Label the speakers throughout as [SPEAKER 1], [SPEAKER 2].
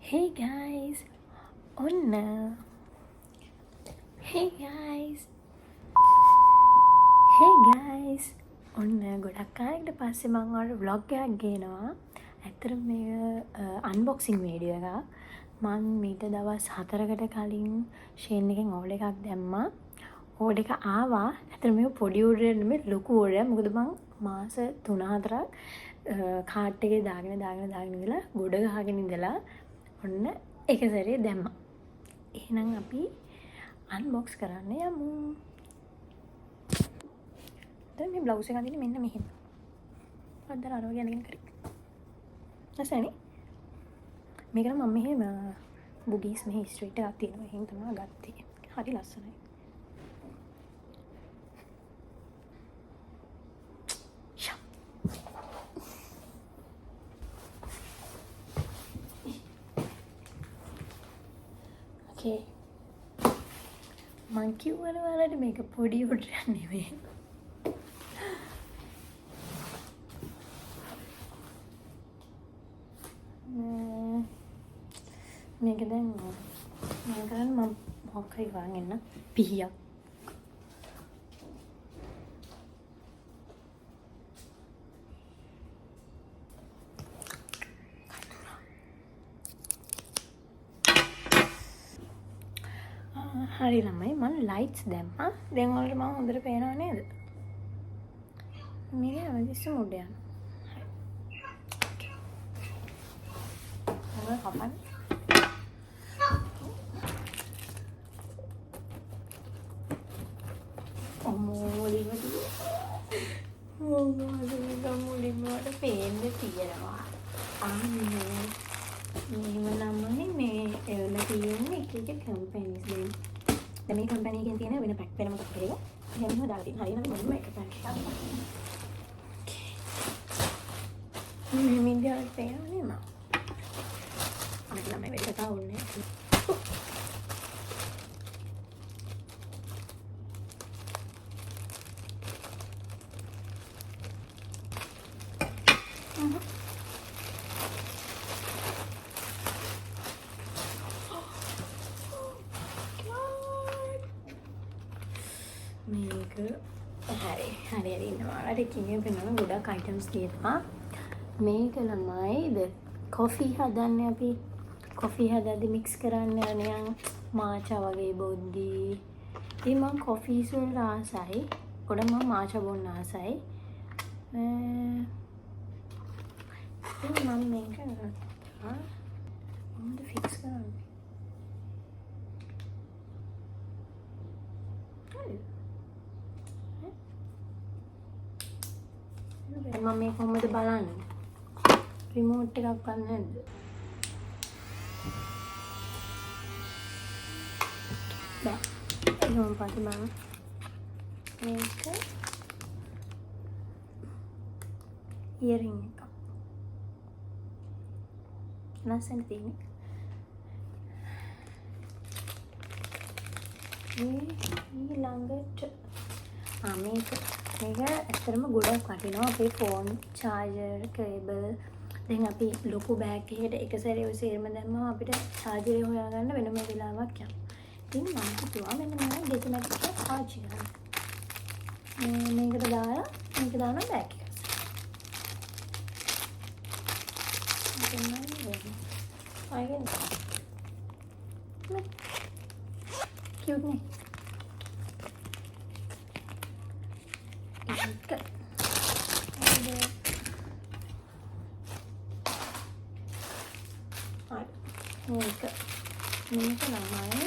[SPEAKER 1] Hey guys, ඔන්න Hey guys, Hey guys, ඔන්න ගොඩක් කාලෙකට පස්සේ මම ඔයාලට vlog එකක් ගේනවා. ඇත්තටම මේක unboxing වීඩියෝ එකක්. මම මීට දවස් 4කට කලින් Shein එකෙන් order එකක් දැම්මා. order එක ආවා. ඇත්තටම මේක පොඩි order එක නෙමෙයි ලොකු order එකක්. මොකද මම මාස 3-4ක් කාට් එකේ දාගෙන ඉඳලා ගොඩ ගහගෙන ඉඳලා ඔන්න එක සැරේ දැම්මා. එහෙනම් අපි අන්බොක්ස් කරන්න යමු. දැන් මේ බ්ලවුස් එක අඳින්නේ මෙන්න මෙහෙම. අද්දර අරව යනගෙන කරේ. නැසනේ. මේක නම් මම මෙහෙම බුගීස් මෙහි ස්ට්‍රීට් එකක් තියෙනවා. එහෙන් තමයි ගත්තේ. හරි ලස්සනයි. Okay. මං කිව්වනේ ඔයාලට මේක පොඩි ඔඩර් එකක් නෙමෙයි. මේක දැන් මම කරන්නේ මම මොකක් හරි වරන් එන්න පිහියක්. හරි ළමයි මම ලයිට්ස් දැම්මා. දැන් ඔයාලට මම හොඳට පේනව නේද? මේක අවදිස්ස මුඩ යන. හරි. කපන්න. මුලින්ම මට පේන්නේ තියෙනවා. අනේ මෙහෙම ළමයි මේ එවල තියෙන්නේ එක එක කම්පැනිස් දැන්. දැන් මේ කම්පැනි එකෙන් තියෙන වෙන පැක් වෙනම එකක් කියලා. එහෙම දාලා තියෙන. හරියනම් මොනම එක පැක් එකක්. මේ මින්දියාට පේන්නේ නෑ. අනිත් ළමයි වෙලට තාවුන්නේ. මේක හරි ඉන්නවා. අර කිව්වේ වෙනම ගොඩක් අයිටම්ස් තියෙනවා. මේක ළමයිද කොෆි හදන්නේ අපි කොෆි හදද්දි මික්ස් කරන්න යන මාචා වගේ බොද්දි. ඉතින් මම කොෆීස් වල ආසයි. ගොඩක් මම මාචා බොන්න ආසයි. ඉතින් මම මේක මොකද ෆික්ස් කරන්නේ? මම මේ කොහොමද බලන්නේ? රිමෝට් එකක් ගන්න නැද්ද? බෑ. එහෙනම් පස්සේ මම මේක ඉයරින් එක. ලස්සන තියෙන්නේ. ඊළඟට මේක ඇත්තටම ගොඩක් වටිනවා. අපේ ෆෝන් චාර්ජර් කේබල් දැන් අපි ලොකු බෑග් එකකට එක සැරේ ඔය සේරම දැම්මම අපිට චාර්ජරය හොයාගන්න වෙනම වෙලාවක් යනවා. ඉතින් මම හිතුවා මෙන්න මේ ඩෙසිමැටික් එක පාවිච්චි කරන්න. මේකට දාලා මේක දානවා බෑග් එකට. ආයෙත් කියුට් නේ. මේක ළමයි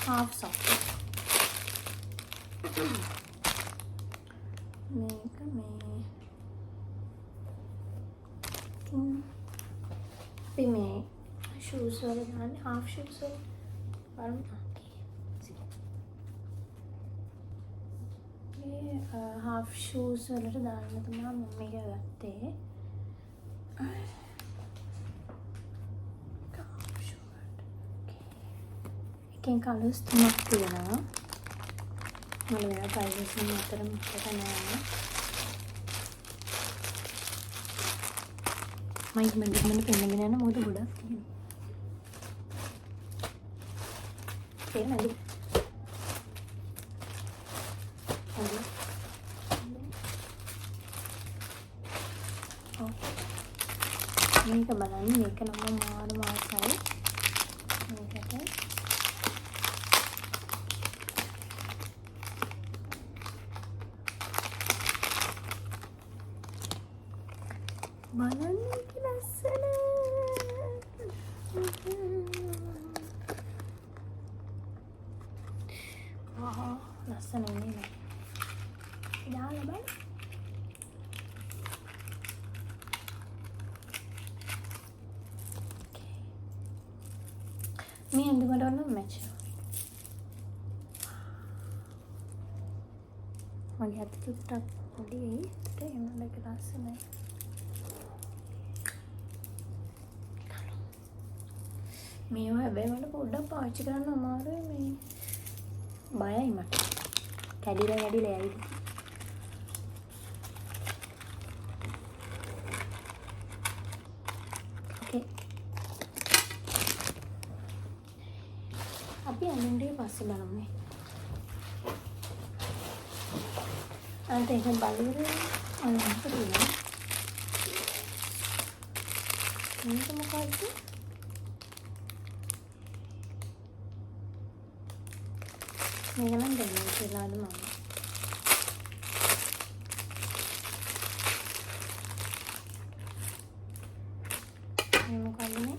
[SPEAKER 1] half soft. මේක අපි මේ shoes වල දාන්නේ half shoes වල බලමු. මේ half shoes වලට දාන්න තමයි මම මේක ගත්තේ. එකෙන් කලර්ස් 3ක් තියෙනවා. මම වෙන ප්‍රයිසස් අතරම හිතට නෑ. මම පෙන්නගෙන යන මොකද ගොඩක් තියෙනවා. තේරෙනවද? හරි. ඔව්. මේක බලන්න මේක නම් මාරු මාසයි. මේකට බලන්න මේක ලස්සන. ලස්සන නේ. දාලා බලන්න. මේ අඳුමට ඔන්න මැච් වෙනවා. මගේ අත චුට්ටක් පොඩි ඒත් එන්නලක ලස්සනයි. මේවා හැබැයි මට පොඩ්ඩක් පාවිච්චි කරන්න අමාරුයි. මේ බයයි මට. කැඩිලා ඇවිත්. ඕකේ. අපි අඳුන්ගේ පස්සේ බලමු. අන්ත ඒක බලුවේ අන්නත් තියෙනවා. මේක මොකක්ද? මේක නම් දැනෙන්නේ කියලාද මම. මේ මොකක්ද මේ?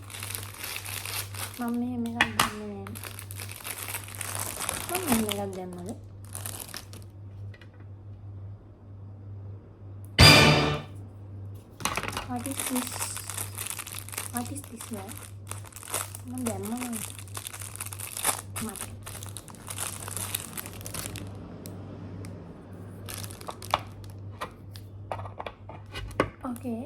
[SPEAKER 1] මම මේක දන්නේ නැහැ. මම මේක දැම්මද? What is this? What is this man? මම දැම්මම මට okay.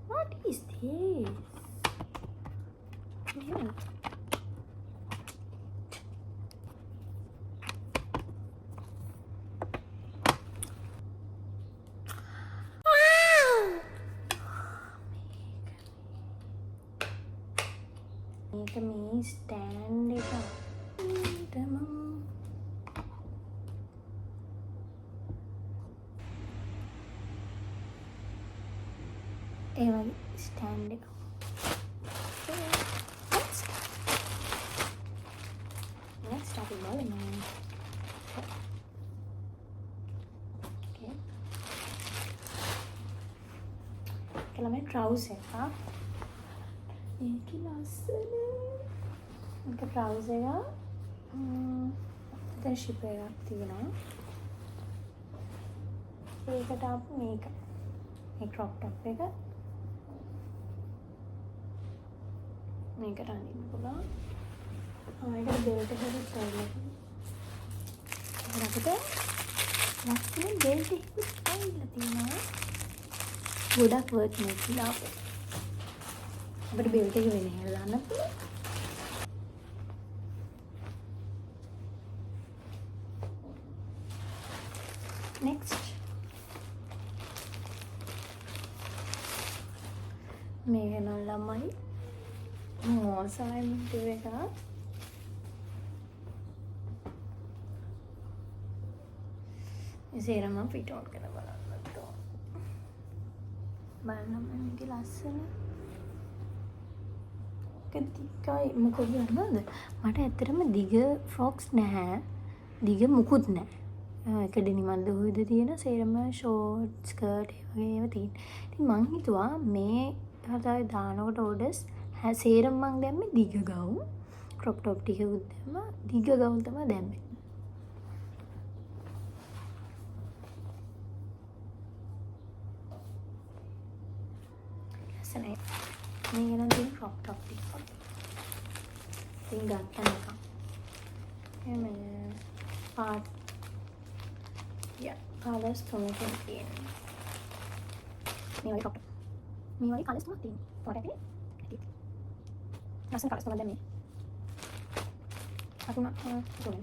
[SPEAKER 1] What is this? Yeah. මේක මේ ස්ටෑන්ඩ් එක ඒ වගේ ස්ටෑන්ඩ් එක next අපි බලමු. okay කලමේ trouser එක ඒක ලස්සන. මේක trouser එක දැන් ෂිප් එකක් තියෙනවා. ඒකට අප මේක මේ crop top එක මේකට අඳින්න පුළුවන්. ඒකට බෙල්ට් එකකට ස්ටයිල් එක. අපිට ලස්සන බෙල්ට් එකක් ඇවිල්ලා තියෙනවා. ගොඩක් වර්ත් මේක දාපු. අපිට බෙල්ට් එක වෙන හැර දාන්න පුළුවන්. next මේක නම් ළමයි මොසයින්ට් එක ඉතින් මම ෆිට ඔන් කරලා බලන්න තෝ බලන්න මේක ලස්සන කතිකයි මොකද නේද මට ඇත්තටම දිග ෆ්‍රොක්ස් නැහැ දිග මුකුත් නැහැ එක ඩෙනිමක් දුවද තියෙන සේරම ෂෝට් ස්කර්ට් ඒ වගේ ඒවා තියෙන. ඉතින් මං හිතුවා මේ හදායි දානකොට ඕඩර්ස් සේරම මං දැම්මේ දිග ගවුම් ක්‍රොප් টොප් ටිකකුත් දැම්මා දිග ගවුම් තමයි දැම්මේ. ලස්සනයි. මේ ගන්න තියෙන ක්‍රොප් টොප් ටික. ඉතින් ගත්තා නිකන්. එමේ පාට් කලර්ස් තුනකින් තියෙනවා. මේ වගේ ටොප්. මේ වගේ කලර්ස් තුනක් තියෙනවා. පොරට ඇති. ලස්සන කලර්ස් තුනක් දැන් මේ. අතුන තුන.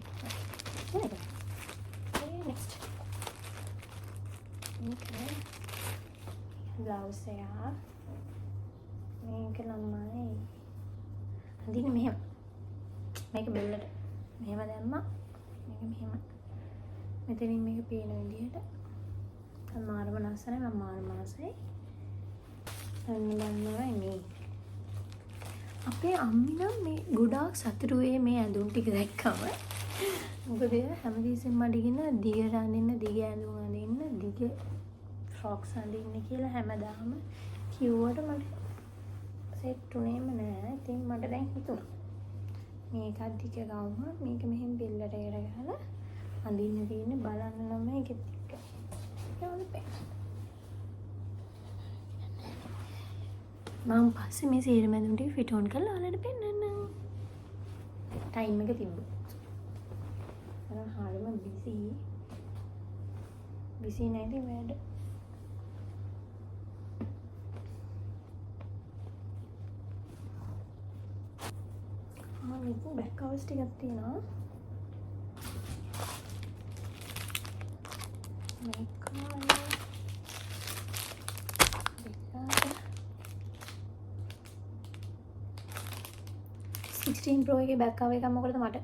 [SPEAKER 1] නෙක්ස්ට්. මේක බ්ලවුස් එක. මේක ළමයි අඳින්නේ මෙහෙම. මේක බෙල්ලට මෙහෙම දැම්මා. මේක මෙහෙම. මෙතනින් මේක පේන විදිහට. මාරම ලස්සනයි. මම මාරම ආසයි. අන්න බලනවා මේ. අපේ අම්මි නම් මේ ගොඩාක් සතුටු වෙයි මේ ඇඳුම් ටික දැක්කම. මොකද හැමදෙස්සෙම මඩගෙන දිගට අඳින්න, දිග ඇඳුම් අඳින්න, දිග ෆ්‍රොක්ස් අඳින්න කියලා හැමදාම කිව්වට මට සෙට් උනේම නෑ. ඉතින් මට දැන් හිතුණා මේකත් දිග ගවම මේක මෙහෙම බෙල්ලට ගහලා අඳින්න තියෙන්නේ බලන්න නම් මේකෙත් එක්ක. මම පස්සේ මේ සීරම ඇඳුම් ටික ෆිට ඔන් කරලා ඔයාලට පෙන්නන්නම්. ටයිම් එක තිබ්බා. අර හරිම බිසි නැති වැඩ. මේක බෑක් කවර්ස් ටිකක් තියෙනවා. මේක 16 Pro එකේ බෑක් කවර් එක මොකටද මට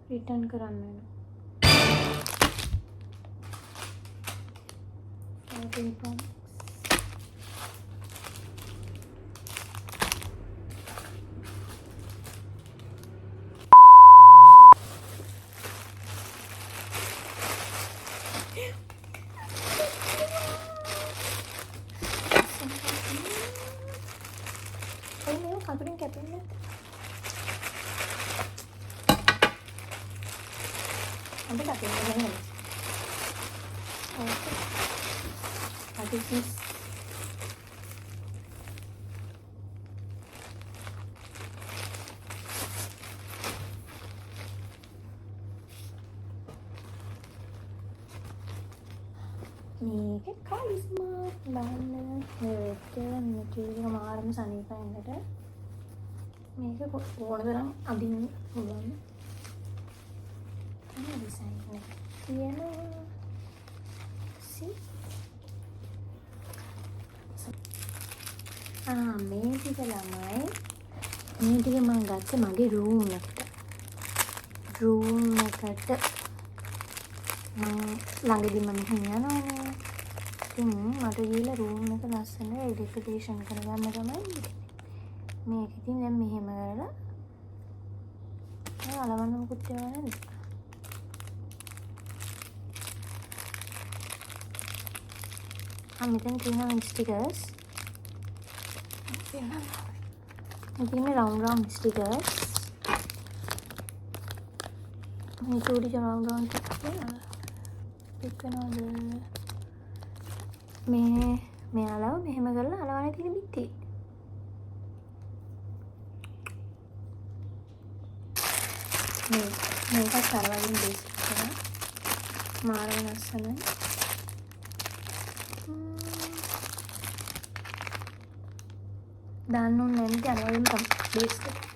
[SPEAKER 1] රිටර්න් කරන්න වෙනවා. කකුලෙන් කැපෙන්නේ නැද්ද? අද කැපෙන්නේ නැහැ. ඕක. අදිස් මේක කාලිස්මා බලන්න මේක මෙටීරියල් මාරම සනීපයින්කට මේක ඕන තරම් අදින්න පුළුවන්. මේ ඩිසයින් එක තියෙනවා. මේ ටික ළමයි මේ ටික මම ගත්තේ මගේ රූම් එකට. ළඟදී මම යනවානේ. ඉතින් මට ගිහලා රූම් එක ලස්සන ඩෙකොරේෂන් කරගන්න තමයි මේක. ඉතින් දැන් මෙහෙම කරලා අලවන්න මොකුත් ඒවා නැද්ද? මෙතන තියෙනවා ස්ටිකර්ස්. මෙතන රවුන්ඩ් ස්ටිකර්ස්. මේ චූටි රවුන්ඩ් පිටකනවාද? මේ අලව මෙහෙම කරලා අලවන්නේ තියෙන බිත්තිය. මේකත් සරවලින් බේස් කරලා මාරම ලස්සනයි. දාන්න ඕනේ නැති අරවලින් තමයි බේස් කරලා.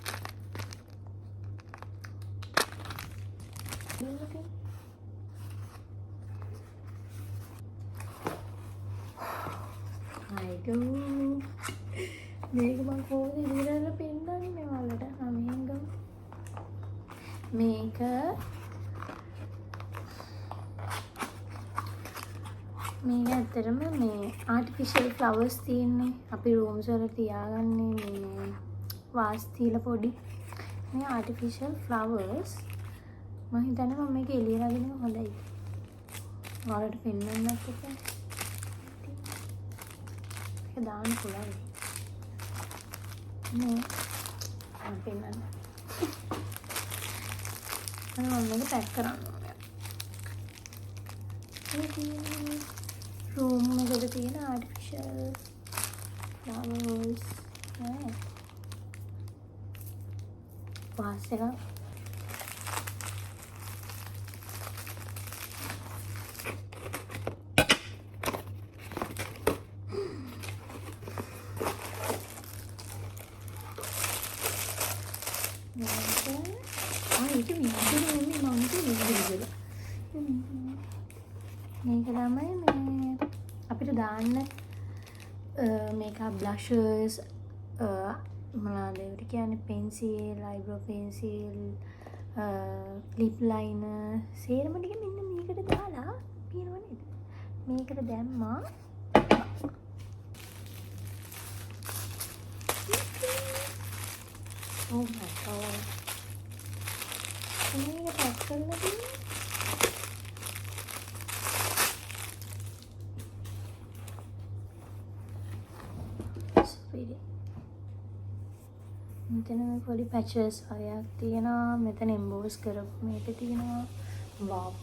[SPEAKER 1] මේක මම කොහොමද ඉඳලා පෙන්නන්නේ මේ වලට? මෙහෙන් ගමු. මේක ඇත්තටම මේ ආටිෆිෂල් ෆ්ලවර්ස් තියෙන්නේ අපි රූම්ස් වල තියාගන්නේ මේ වාස් තියලා පොඩි මේ ආටිෆිෂල් ෆ්ලවර්ස් මම හිතන්නේ මම මේක එළියට අරගෙන හොඳයි. ඔයාලට පෙන්නන්නත් එක. ඒක දාන්න පුළුවන්. මේ පෙන්නන්න. මම මේක පැක් කරන්න ඕනේ. මේක රූම් එකේ තියෙන ආටිෆිෂල් ෆ්ලවර්ස් වාස් එක ඒක විදිහට නෙමෙයි මම කියන්නේ මේක තමයි මේ අපිට දාන්න මේකප් බ්ලෂර්ස් මොනවාද ඒවට කියන්නේ පෙන්සිල්, අයිබ්‍රෝ පෙන්සිල්, ලිප් ලයිනර් සේරම ටික මෙන්න මේකට දාලා පියනවා නේද? මේකට දැම්මා. Oh my god. මේක පැක් කරලා තියෙනවා. මෙතන පොඩි පැචස් වගේක් තියෙනවා. මෙතන එම්බෝස් කරපු මේක තියෙනවා. වාව්.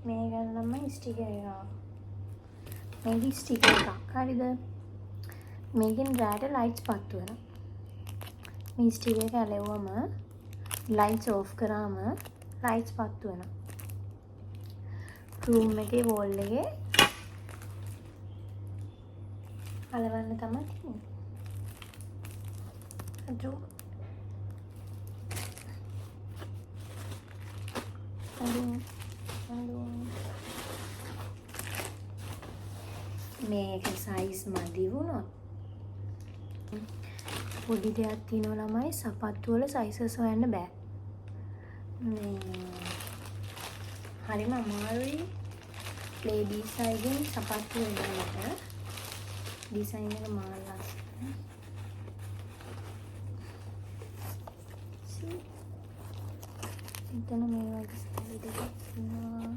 [SPEAKER 1] මේක තමයි ස්ටිකර් එක. මේක ස්ටිකර් එකක්. හරිද? මේකෙන් රෑට ලයිට්ස් පත්තු වෙනවා. මේ ස්ටිකර් එක ඇලෙවම ලයිට්ස් ඕෆ් කරාම ලයිට්ස් පත්තු වෙනවා. රූම් එකේ වෝල් එකේ අලවන්න තමයි තියෙන්නේ. අදෝ මේක සයිස් මදි වුණොත් පොඩි දෙයක් තියෙනවා ළමයි සපත්තු වල සයිසස් හොයන්න බෑ. මේ හරිම අමාරුයි ලේඩී සයිඩින් සපත්තු වෙනකොට. ඩිසයින් එක මාර ලස්සනයි. එතන මේ වගේ ස්ටයිල් දෙකක් තියෙනවා.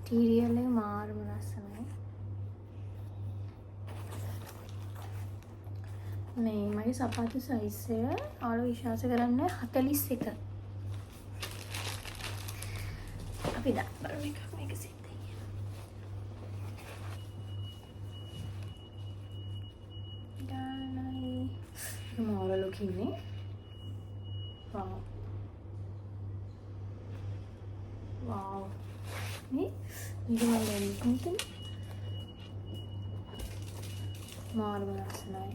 [SPEAKER 1] ටීරියල් එක මාරම ලස්සනයි. මේ මගේ සපත්තු සයිස් එක ආලෝ විශ්වාස කරන්න 41. අපි බලමු එකක් මේක සිද්ධ වෙනවා. ඩානයි මොන ලුකින්නේ. වාව්. වාව්. මේ මම දැන් මාරම ලස්සනයි.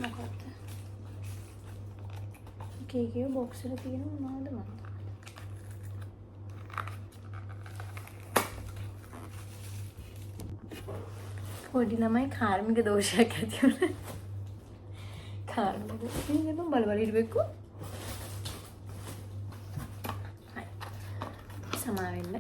[SPEAKER 1] මොකක්ද? කේකේ බොක්ස් එක තියෙනවා මොනවද මම? පොඩි ළමයි කාර්මික දෝෂයක් ඇති වුණා. කාර්මික දෝෂයෙන් මම බල හිටවෙක්කෝ. හයි. සමා වෙන්න.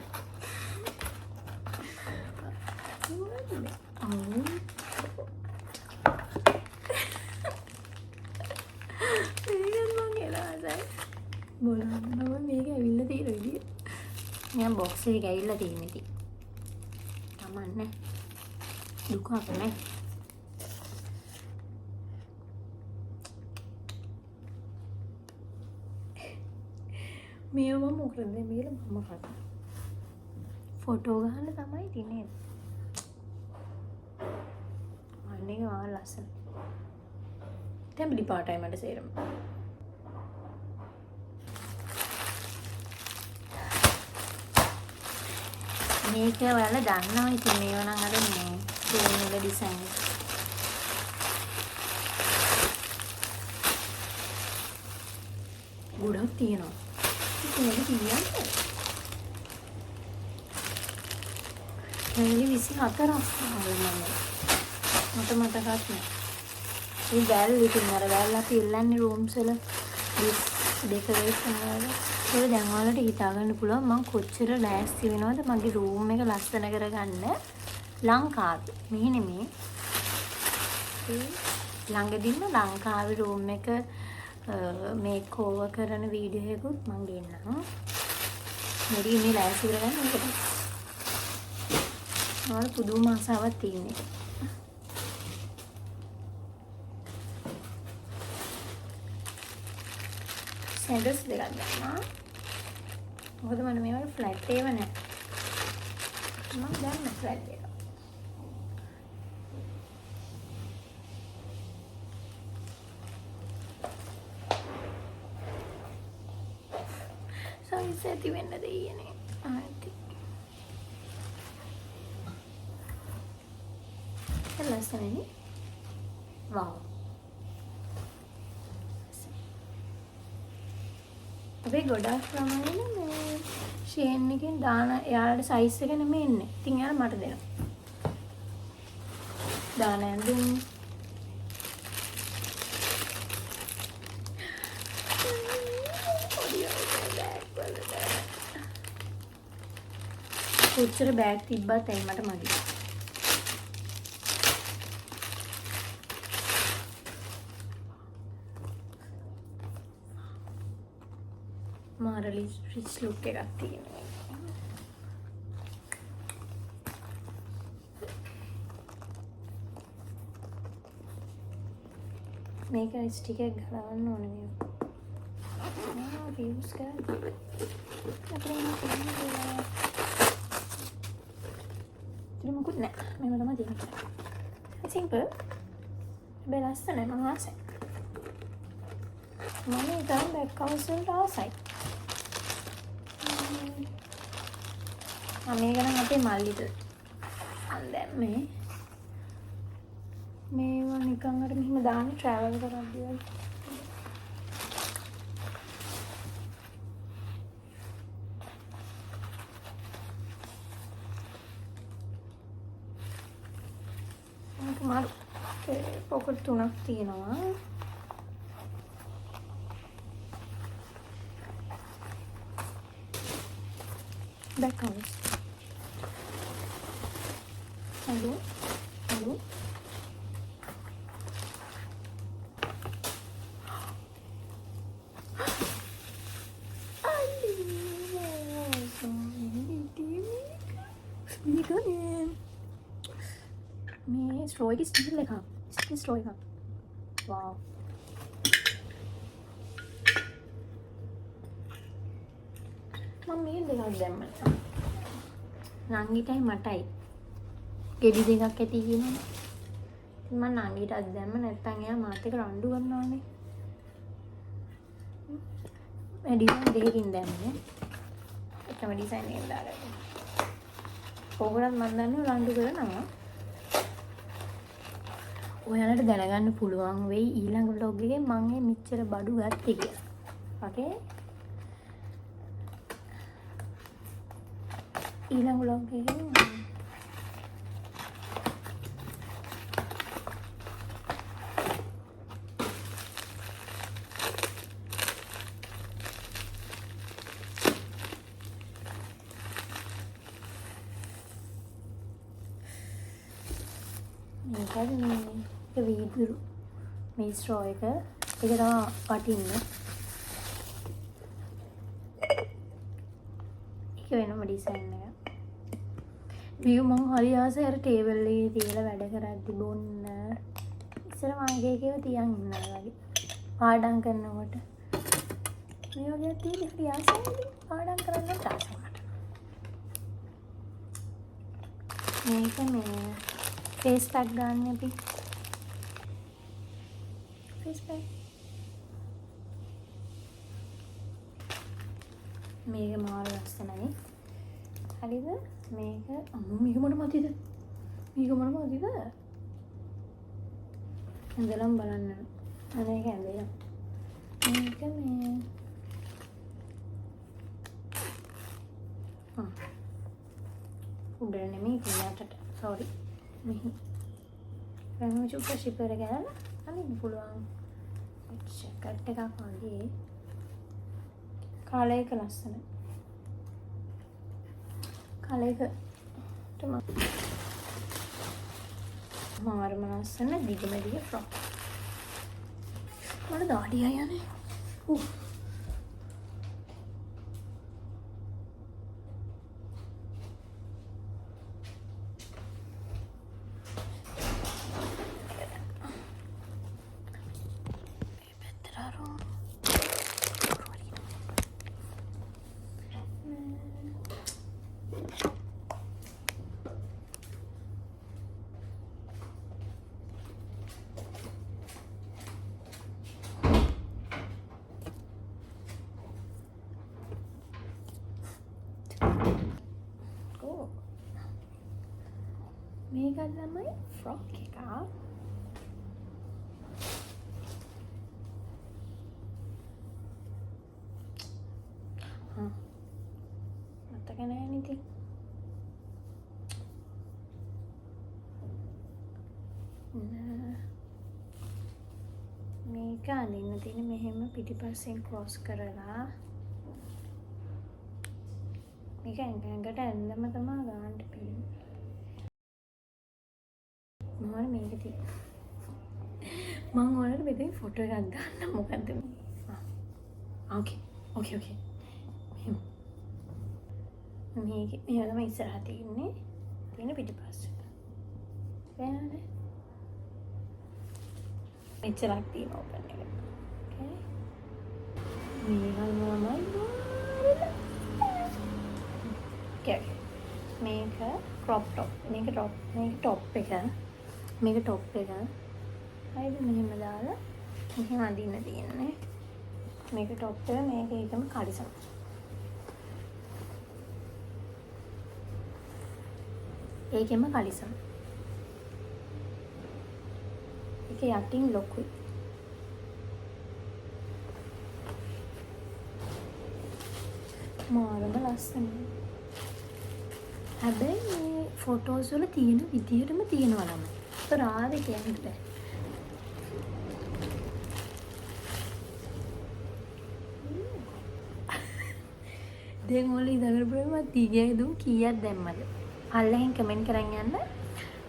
[SPEAKER 1] බලන්න මේක ඇවිල්ලා තියෙන විදිය. මම බොක්ස් එකේ ඇවිල්ලා තියෙන ඉතින්. තමන්නේ. දුකක් නෑ. මේව මොකද මේල මම කරා. ෆොටෝ ගහන්න තමයි තියන්නේ. අනේ ගා ලස්සන. තැඹිලි පාටයි මට සේරම. මේක ඔයාලා දන්නවා ඉතින් මේව නම් අර මේ ෆෝන් වල ඩිසයින් එක. ගොඩක් තියෙනවා. මේක කියන්නේ. මේලි 24ක් මම. මට මතකත් නෑ. මේ බෑල් ඉතින් අර බෑල් අපි ඉල්ලන්නේ රූම්ස් වල ඩෙකරේෂන් වල. ඒක දැන් ඔයාලට හිතා ගන්න පුළුවන් මම කොච්චර ලෑස්ති වෙනවද මගේ රූම් එක ලස්සන කරගන්න ලංකාවේ. මෙහි නෙමෙයි. ළඟදීම ලංකාවේ රූම් එක මේක් ඕවර් කරන වීඩියෝ එකකුත් මම ගෙන්නම්. මෙරි මේ ලෑස්ති කරගන්න මේකට. මම පුදුම ආසාවක් තියෙන්නේ. සැඩස් දෙකක් ගන්නවා. මොකද මම මේවල ෆ්ලැට් ඒව නැහැ. මම දැන් ෆ්ලැට් එක. සයිස් සයිස් ඇති වෙන්න දෙයනේ. ආති. ලස්සනනේ. වව්. අපි ගොඩාක් ප්‍රමාණය මේ ෂේන් එකෙන් දාන එයාලට සයිස් එක නෙමෙයි එන්නේ. ඉතින් එයාලා මට දෙනවා. දාන යන්න කොච්චර බෑග් තිබ්බත් ඇයි මට මදි. මාරලි රිච් ලුක් එකක් තියෙනවා. මේක ලිප්ස්ටික් එක ගලවන්න ඕනේ මේ. views කරා. මොකුත් නෑ. මේව තමයි තියෙන්නේ. සිම්පල්. හැබැයි ලස්සනයි මම ආසයි. මම ඉතින් බෑග් කවර්ස් වලට ආසයි. මේක නම් අපේ මල්ලිද. දැන් මේවා නිකන් අර මෙහෙම දාන්නේ ට්‍රැවල් කරද්දී වගේ. මාරු පොකට් 3ක් තියෙනවා. Bag covers. හලෝ. මේ ස්ට්‍රෝ එක ස්ටිල් එකක්. ස්ට්‍රෝ එකක්. වව්. මම මේ දෙකක් දැම්මා. නංගිටයි මටයි. ගෙඩි දෙකක් ඇති කියනවා. මම නංගිටත් දැම්ම නැත්නම් එයා මාත් එක්ක රණ්ඩු කරනවානේ. මේ ඩිසයින් දෙකකින් දැම්මේ. එකම ඩිසයින් එකෙන් දාලා. ඕගොල්ලන් මන් දන්නේ රණ්ඩු කරනවා. ඔයාලට දැනගන්න පුළුවන් වෙයි ඊළඟ vlog එකේ මම මෙච්චර බඩු ගත්තේ කියලා. ඕකේ? ඊළඟ vlog එකේ මේක වීදුරු මේ ස්ට්‍රෝ එක තමයි වටින්නේ. ඒක වෙනම ඩිසයින් එකක්. මේ මම හරි ආසයි අර ටේබල් එකේ තියලා වැඩ කරද්දි බොන්න. ඉස්සර මගේ එකේව තියන් ඉන්නවා වගේ. පාඩම් කරනකොට මේ වගේ තියෙන හරි ආසයි පාඩම් කරන්න ආසයි මට. මේක මේ face pack ගන්න අපි. face pack. මේක මාර ලස්සනයි. හරිද? මේක මේක මොන මතිද? මේක මොන මතිද? ඇඳලම් බලන්න. අනේක ඇඳලා. මේක මේ උඩ නෙමෙයි පිටට. sorry. මෙහි රංගු චුට්ට ශිපර ගාලා අනිත් පුළුවන් ජැකට් එකක් වගේ කාලයක ලස්සන කාලයක මාරම ලස්සන දිගමැදිගේ ෆ්‍රොක් මට දාඩිය යන්නේ මේක ළමයි ෆ්‍රොක් එකක්. මතක නෑ නේද? මේක අඳින්න තියෙන මෙහෙම පිටිපස්සෙන් ක්‍රොස් කරලා මේක ඇඟට ඇඳම තමයි ගන්න පිළිම. මම මේක මම ඔයාලට මෙතන ෆොටෝ එකක් දාන්න. මොකද්ද මේ? ඕකේ. මේක තමයි ඉස්සරහ තියෙන පිටිපස්ස. පේනවද? මෙච්චරක් තියෙන ඕපන් එක. ඕකේ. මේක ක්‍රොප් টොප්. මේක টොප් එක. හරිද? මෙහෙම දාලා මෙහෙම අඳින්න තියෙන්නේ. මේක টොප් එක. මේක ඒකම කලිසම. ඒකෙම කලිසම. ඒක යටින් ලොකුයි. මාරම ලස්සනයි. හැබැයි මේ ෆොටෝස් වල තියෙන විදියටම තියෙනවා නම් රාදේ කියන්න බෑ. දැන් ඔයාලා ඉඳගෙන බලන්න දිගේ දුම් කීයක් දැම්මද? අල්ලෙන් කමෙන්ට් කරන් යන්න.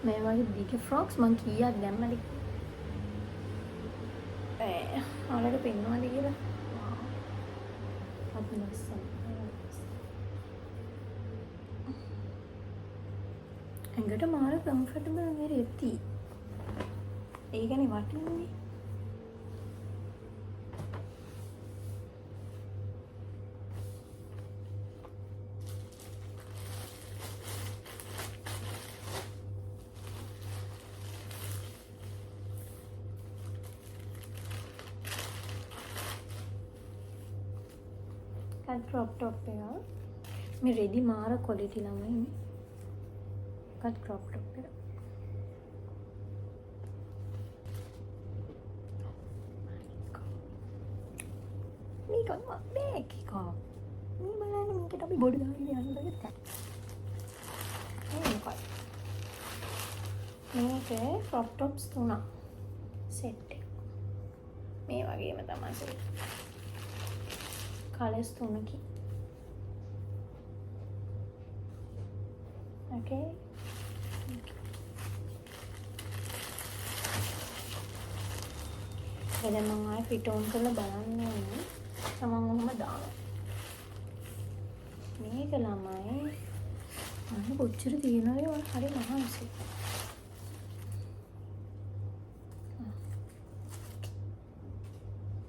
[SPEAKER 1] මේ වගේ දිග ෆ්‍රොක්ස් මං කීයක් දැම්මද? ඔයාලට පෙන්නවද කියලා? අපි ලස්සන. ඇඟට මාර කම්ෆර්ටබල් මේ රෙති. ඒකනේ වටින්නේ. ක්‍රොප් টොප් එක මේ රෙදි මාර ක්වොලිටි ළමයි මේ. ක්‍රොප් টොප් එක. මේක බෑග් එක. මේ බලන්න මේකට අපි බොඩි දාගෙන යන්න බෑ. මේක ක්‍රොප් টොප්ස් 3 සෙට් එක. මේ වගේම තමයි සෙට්. කලර්ස් 3කින්. ඕකේ. දැන් මම ආයෙ ෆිට ඔන් කරලා බලන්න ඕනේ. තමන් ඔහොම දානවා. මේක ළමයි අන්න කොච්චර තියෙනවද ඔය හරි මහන්සි.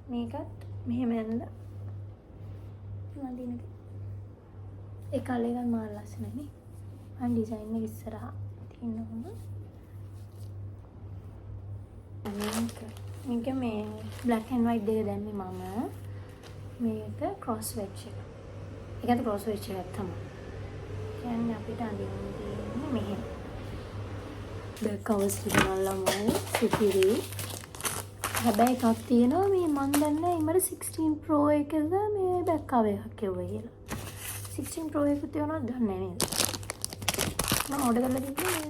[SPEAKER 1] මේකත් මෙහෙම ඇඳලා මදිනක. ඒ කලර් එක මාර ලස්සනයි නේ. අන් ඩිසයින් එක ඉස්සරහා තියෙනවා. මේක මේ black and white දෙක දැම්මේ මම. මේක cross stitch එක. ඒකත් cross stitch එකක් තමයි. කියන්නේ අපිට අඳින්න තියෙන්නේ මෙහෙම. back covers තියනවා ළමයි සුපිරි. හැබැයි එකක් තියෙනවා මේ මන් දන්නේ ඉමර 16 Pro එකක මේ back cover එකක් කියුවා කියලා. 16 Pro එක තියනවද දන්නේ නේද? මම ඕඩර් කරලා තිබ්බේ.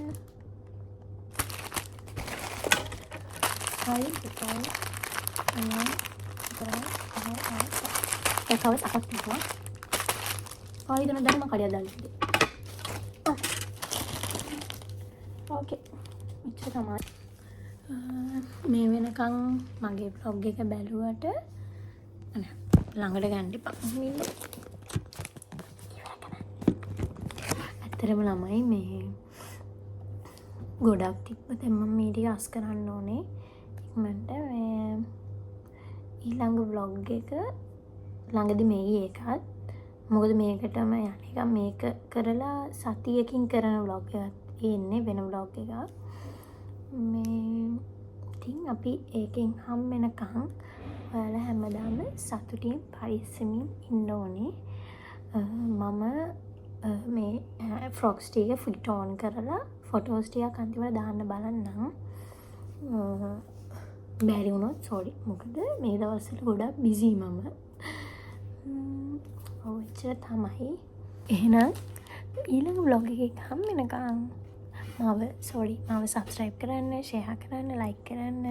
[SPEAKER 1] කවස් අපක් තිබුණා. ආයෙත් දැන් මම කඩියක් දාන්න ඉතින්. ඕකේ. ඉච්ච තමයි. මේ වෙනකන් මගේ vlog එක බැලුවට ළඟට ගන්න එපා. ඇත්තටම ළමයි මේ ගොඩක් තිබ්බ දැන් මම මේ ටික අස් කරන්න ඕනේ. ඉක්මනට මේ ඊළඟ vlog එක ළඟදි මේ එකත් මොකද මේකටම යන්නේ මේක කරලා සතියකින් කරන vlog එකක් එන්නේ වෙන vlog එකක්. මේ ඉතින් අපි ඒකෙන් හම් වෙනකන් ඔයාලා හැමදාම සතුටින් පරිස්සමින් ඉන්න ඕනේ. මම මේ ෆ්‍රොක්ස් ටික ෆිට ඔන් කරලා ෆොටෝස් ටිකක් අන්තිමට දාන්න බලන්නම්. බැරි වුණොත් සෝරි. මොකද මේ දවස්වල ගොඩක් බිසි මම. ඔව් එච්චර තමයි. එහෙනම් ඊළඟ vlog එකේ හම් වෙනකම් මාව subscribe කරන්න, share කරන්න, like කරන්න.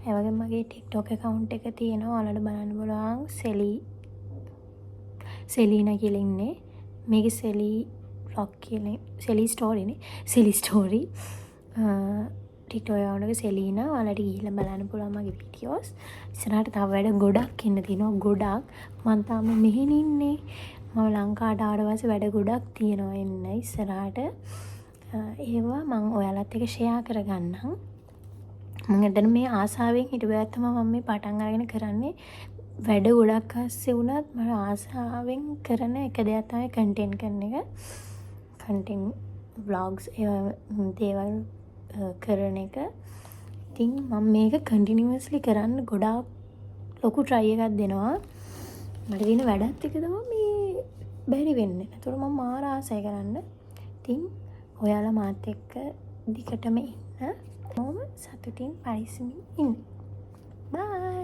[SPEAKER 1] ඒ වගේම මගේ TikTok account එක තියෙනවා. ඔයාලට බලන්න බලවන් සෙලීනා කියලා ඉන්නේ. මේකේ සෙලී vlog කියලා සෙලී story නේ. සෙලී story. TikTok account එක සෙලීනා. ඔයාලට ගිහිල්ලා බලන්න පුළුවන් මගේ videos. ඉස්සරහට තව වැඩ ගොඩක් ඉන්න තියෙනවා. ගොඩක්. මම තාම මෙහෙන් ඉන්නේ. මම ලංකාවට ආවට පස්සේ වැඩ ගොඩක් තියෙනවා එන්න ඉස්සරහට. ඒවා මම ඔයාලත් එක්ක ෂෙයා කරගන්නම්. මම එතන මේ ආසාවෙන් හිටුවා තමයි මම මේ පටන් අරගෙන කරන්නේ. වැඩ ගොඩක් අස්සේ වුණත් මම ආසාවෙන් කරන එක දෙයක් තමයි කන්ටෙන්ට් කරන එක. කන්ටෙන්ට් vlogs දේවල් කරන එක. ඉතින් මම මේක කන්ටිනියස්ලි කරන්න ගොඩාක් ලොකු try එකක් දෙනවා. මට දින වැඩත් එක තමයි මේ බැරි වෙන්නේ. ඒතකොට මම මාර ආසයි කරන්න. ඉතින් ඔයාලා මාත් එක්ක දිගටම ඉන්න. මොම සතුටින් පරිස්සමින් ඉන්න. බයි.